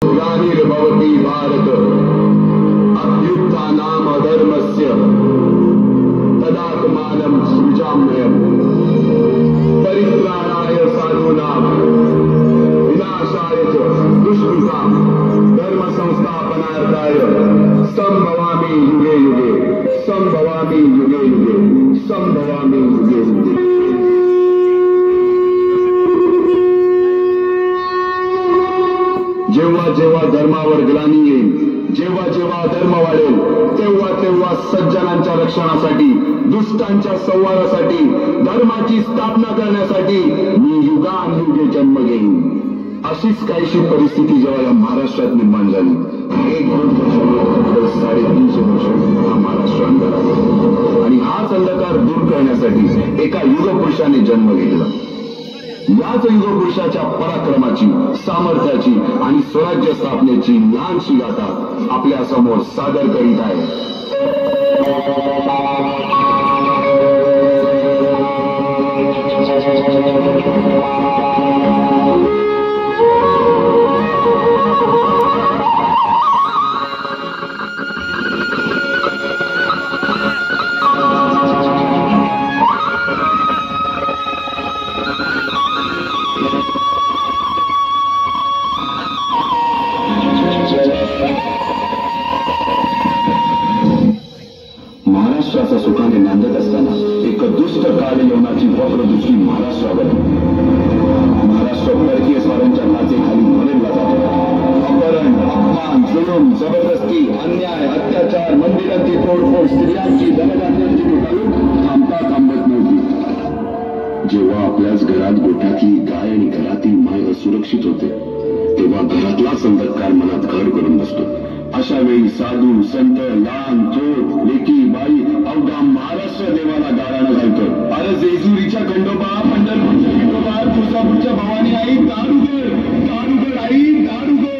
ग्लानिर्भवति भारत अभ्युत्थानाम अधर्मस्य तदात्मानं सृजाम्यहम् परित्राणाय साधूनां विनाशाय च दुष्कृतां धर्म संस्थापनार्थाय संभवामि युगे युगे संभवामि युगे युगे संभवामि युगे युगे। जेव्हा जेव्हा धर्मावर ग्लानी येईल, जेव्हा जेव्हा धर्म वाढेल, तेव्हा तेव्हा सज्जनांच्या रक्षणासाठी, दुष्टांच्या संवादासाठी, धर्माची स्थापना करण्यासाठी मी युगानुयुगे जन्म घेईन। अशीच काहीशी परिस्थिती जेव्हा या महाराष्ट्रात निर्माण झाली, 350 वर्ष हा महाराष्ट्र अंधार आहे आणि हाच अंधकार दूर करण्यासाठी एका युगपुरुषाने जन्म घेतला। याच युगपुरुषाच्या पराक्रमाची, सामर्थ्याची आणि स्वराज्य स्थापनेची लहानशी गाथा आपल्या समोर सादर करीत आहे। महाराष्ट्राचा सुखाने नांदत असताना एक दुष्ट कालयवनाची वक्रदृष्टी महाराष्ट्रावर, महाराष्ट्र परकीय स्वारांच्या नाचेखाली भरला जातो। अपहरण, अपमान, जुलूम, जबरदस्ती, अन्याय, अत्याचार, मंदिरांची तोडफोड, स्त्रियांची, धनधान्यांची लुटालूट थांबत नव्हती। जेव्हा आपल्याच घरात गोठ्यातली गाय आणि घरातील माय असुरक्षित होते, तेव्हा घरातलाच अंधकार मनात घर करून बसतो। अशा वेळी साधू, संत, लहान, थोर, लेकी, बाई अवघा महाराष्ट्र देवाला गाराणं घालतो। अरे जेजुरीच्या खंडोबा, पंढरपूरच्या खंडोबा, तुळजापूरच्या भवानी आई, दारुगड, दारुगड आई, दारुगड।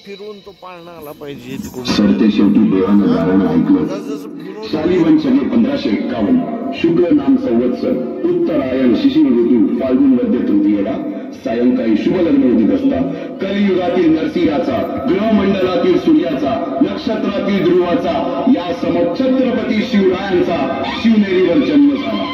फिरून तो पाळणा आला पाहिजे। सरते शेवटी देवानं गाणं ऐकलं। शालिवन शके 1551 शुक्ल नाम संवत्सर उत्तरायण शिशिर ऋतू फाल्गुन मध्य तृतीयेला सायंकाळी शुभ लग्न उदित असता कलियुगातील नरसिंहाचा, ग्रहमंडलातील सूर्याचा, नक्षत्रातील ध्रुवाचा, या समछत्रपती शिवरायांचा शिवनेरीवर जन्म झाला।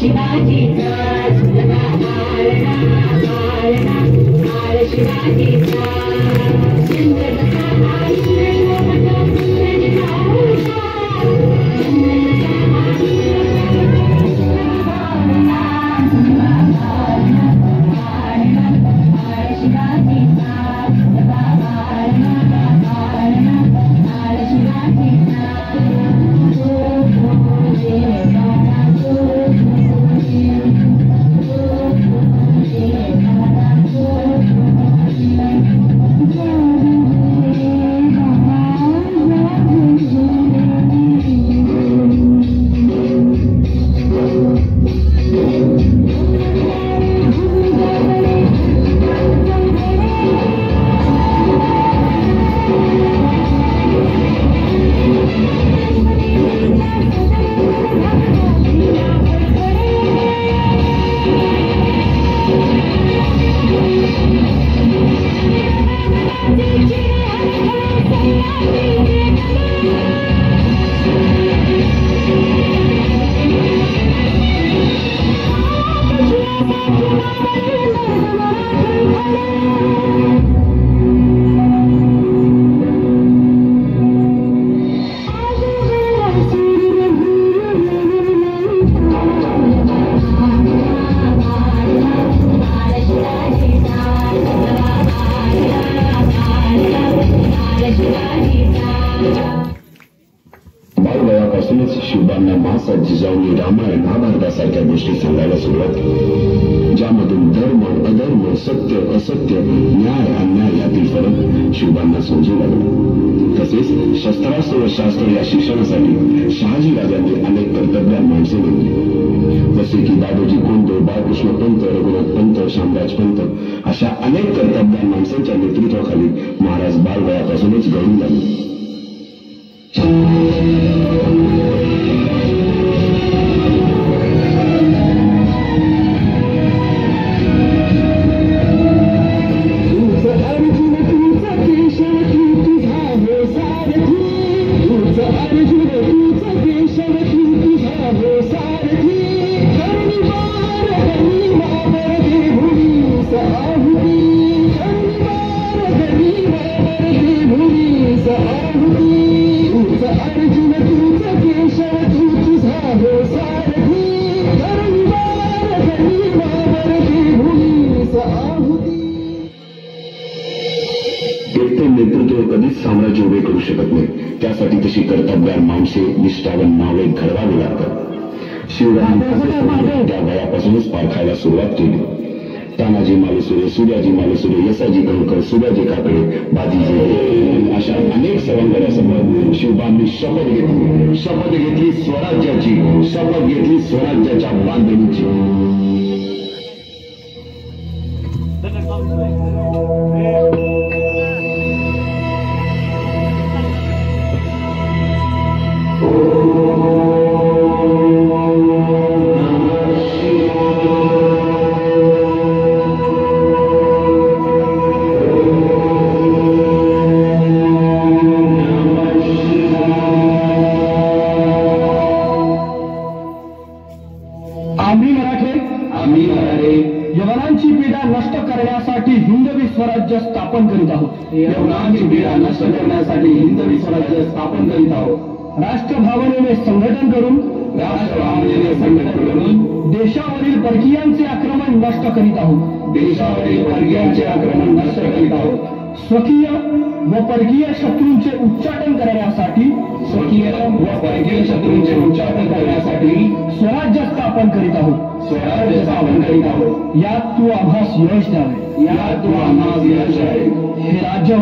शिवाजी बालवयापासूनच शिवबांना मासा जिजाऊंनी रामायण महाभारतासारख्या गोष्टी सांगायला सुरुवात केली, ज्यामधून धर्म अधर्म सत्य असत्य न्याय अन्याय यातील फरक शिवबांना समजू लागला। तसेच शस्त्रास्त्र व शास्त्र या शिक्षणासाठी शहाजी राजांनी अनेक कर्तव्यान माणसे नेमली, जसे की दादोजी कोंडे, बाळकृष्ण पंत, रघुनाथ पंत, शामराज पंत अशा अनेक कर्तव्यान माणसांच्या नेतृत्वाखाली महाराज बालवयापासूनच घडू लागले। नेतृत्व कधीच साम्राज्य उभे करू शकत नाही, त्यासाठी तशी कर्तव्यान माणसे निष्ठावान नावे घडवावी लागतात। शिवरायांनी त्या वयापासूनच पारखायला सुरुवात केली। तानाजी मालुसरे, सूर्याजी मालुसरे, यसाजी कणकर, सूर्याजी काकडे, बाजी अशा अनेक सवंगड्यासमोर शिवबांनी शपथ घेतली स्वराज्याची, शपथ घेतली स्वराज्याच्या बांधणीची। यवनांची पीडा नष्ट करण्यासाठी हिंदवी स्वराज्य स्थापन करीत आहोत। यवनांची पीडा नष्ट करण्यासाठी हिंदवी स्वराज्य स्थापन करीत आहोत। राष्ट्रभावनेने संघटन करून देशावरील परकीयांचे आक्रमण नष्ट करीत आहोत। देशावरील परकीयांचे आक्रमण नष्ट करीत आहोत। स्वकीय व परकीय शत्रूंचे उच्चाटन करण्यासाठी स्वराज्य स्थापन करीत आहोत। यात तू आम्हास यश द्यावे, हे राज्य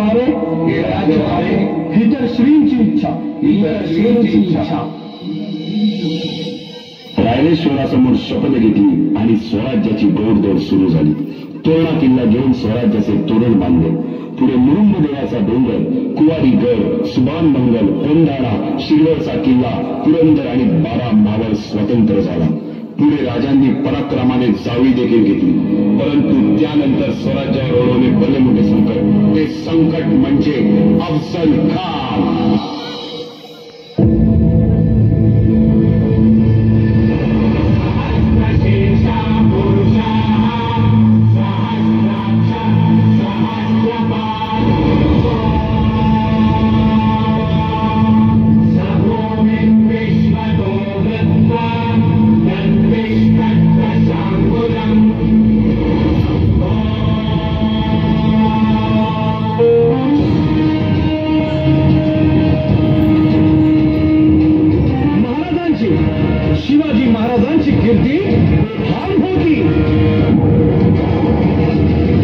व्हावे, ही तर श्रींची इच्छा। रायरेश्वरासमोर शपथ घेतली आणि स्वराज्याची गोडदोड सुरू झाली। तोरणा किल्ला घेऊन स्वराज्याचे तोरण बांधले। पुढे मुरुंब देवाचा डोंगर, कुवारी गड, सुभान मंगल, कोंढाणा, शिरवळचा किल्ला, पुरंदर आणि 12 मावळ स्वतंत्र झाला। पुढे राजांनी पराक्रमाने जाळी देखील घेतली, परंतु त्यानंतर स्वराज्यावर ओढवले भले मोठे संकट। ते संकट म्हणजे अफजल खान। शिवाजी महाराजांची कीर्ती बेफाम होती।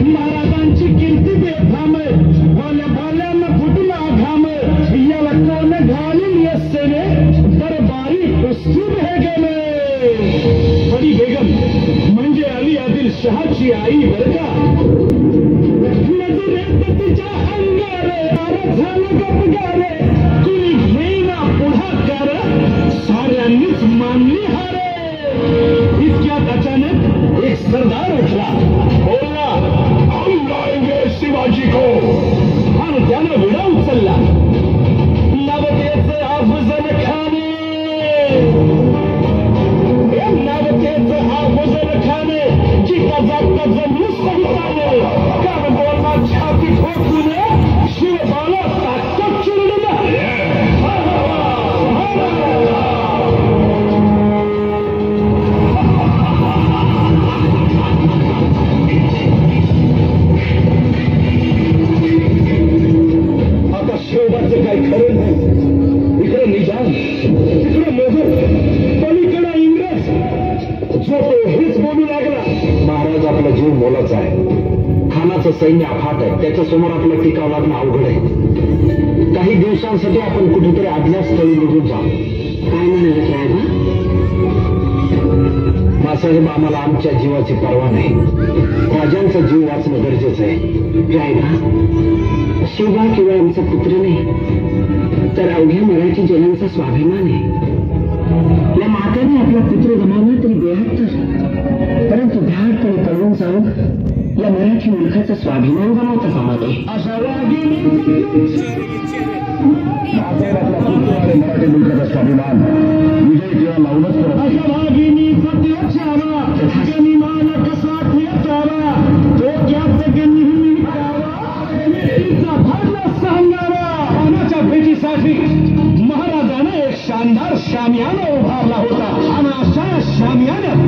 महाराजांची कीर्ती बेफाम आहे, बोल्या फुटला घाम, याला कोण घालून यस्सेने दरबारी प्रस्तुत हे गेले। बडी बेगम म्हणजे अली आदिल शहाची आई बर का, नजरेत तिच्या अंगारे झालं गपगारे, कुणी घेईना पुढाकार, साऱ्यांनीच मानली हारे। इतक्यात अचानक एक सरदार उठला, बोलला हम लाएंगे शिवाजी को, आणि त्यानं विडा उचलला। नवतेचे अफजल खाने, नवतेचे अफजल खाने, जिताचा जमू सहिताने, कर बोलना छाती ठोकून शिवबाला ताकद चिरडलं। सैन्य अफाट आहे, त्याच्यासमोर आपलं टिकाव लागणं अवघड आहे. काही दिवसांसाठी आपण कुठेतरी आदल्या स्थळी निघून जाऊ. काय म्हणाले साहेब? मासाहेब, आम्हाला आमच्या जीवाची पर्वा नाही. राजांचा जीव वाचणं गरजेचं आहे. रायबा, शिवबा किंवा आमचा पुत्र नाही, तर अवघ्या मराठी जनांचा स्वाभिमान आहे. या मातेने आपला पुत्र गमावला तरी 72, परंतु धाडकडे पळून जाऊन या मराठी मुलखाचा स्वाभिमान गमावता कामा नये. अशा मराठी मुलखाचा स्वाभिमान विजय किंवा लावूनच करत. अशा वाघिनीचा त्याच्यावा जनिमान कसा ठेचावा, डोक्यात नेहमी तिचा भरला सांगावा. पानाच्या भेटीसाठी महाराजाने एक शानदार शामियाना उभारला होता आणि अशा शामियान्यात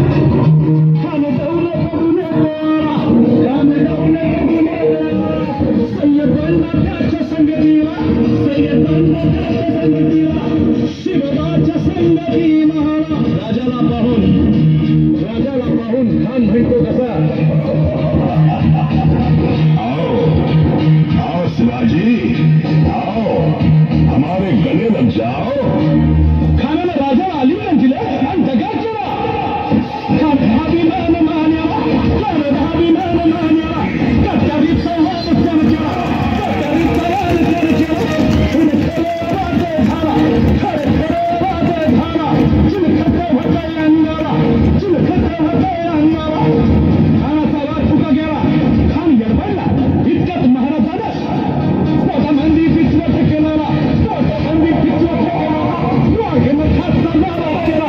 सय्यदांच्या संगतीला शिवबाच्या संगतीला राजाला पाहून खान म्हणतो कसा, आओ शिवाजी, आओ हमारे गले लग जाओ. खानाला राजाला आलिंगन दिलं आणि दगा केला. अभिमान मान्याला, अभिमान मान्याला, कट्यारी संवाद केला, कट्यारी संवाद केला. खानाचा वाद चुका गेला. खान गडबडला. इतक्यात महाराजानं पोटाबंदी पिचवट केलेला, पोटाबंदी पिचवट केलेला वाघेनं खासचा नाराज केला.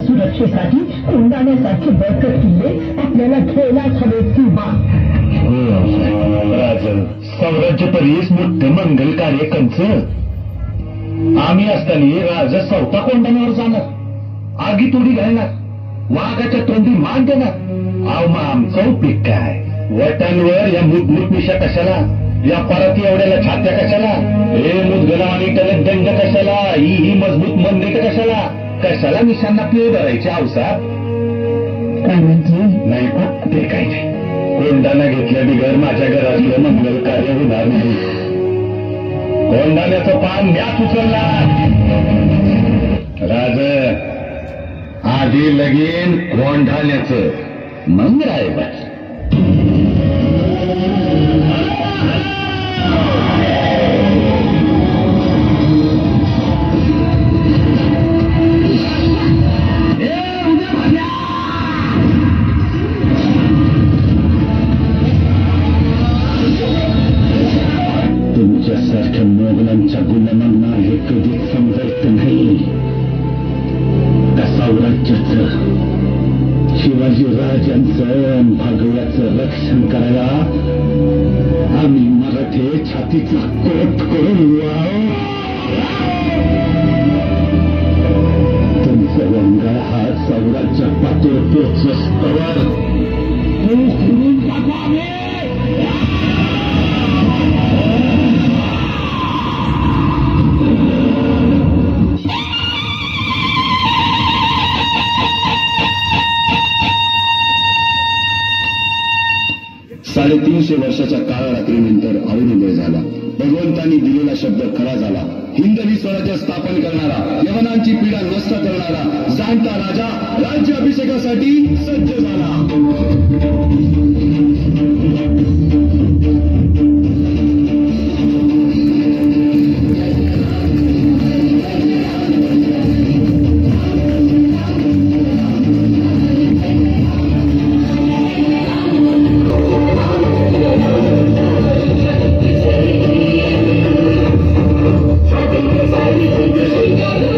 सुरक्षेसाठी कोंडाण्यासारखे बळकट किल्ले आपल्याला खेळण्यास हवेत की बा. साम्राज्य परीस मोठं मंगल कार्य कंच. आम्ही असताना राजा चौथा कोंडाण्यावर जाणार, आगी तोडी घालणार वाघाच्या तोंडी मान दे ना. अहो मग आमचं पीक काय? वटांवर या मुठमिशा कशाला? या परत एवढ्याला छात्या कशाला? हे मुदगला आणि टलक दंड कशाला? ही मजबूत मंदिर कशाला? कशाला निशांना पिळे भरायचे अवसात? नाही ते काय नाही. कोंडाना घेतल्या बिगर माझ्या घरातलं मंगल कार्य होणार नाही. कोंडाण्याचं पान म्याच उचलला. राज आधी लगीन कोंढाण्याचं मग रायबाच. तुमच्यासारख्या मोगलांच्या गुलामांना हे कधीच समजायचं नाही. त्या साम्राज्याचं, शिवाजी राजांचं, भगव्याचं रक्षण करायला आम्ही मराठे छातीचा कोट करून तुमचं वंगाळ हा साम्राज्य पातळ पोचस्तवर उखडून टाकावे. 350 वर्षाच्या काळ रात्रीनंतर अरुणोदय झाला. भगवंतांनी दिलेला शब्द खरा झाला. हिंदवी स्वराज्य स्थापन करणारा, यवनांची पीडा नष्ट करणारा जाणता राजा राज्याभिषेकासाठी सज्ज झाला. Thank you.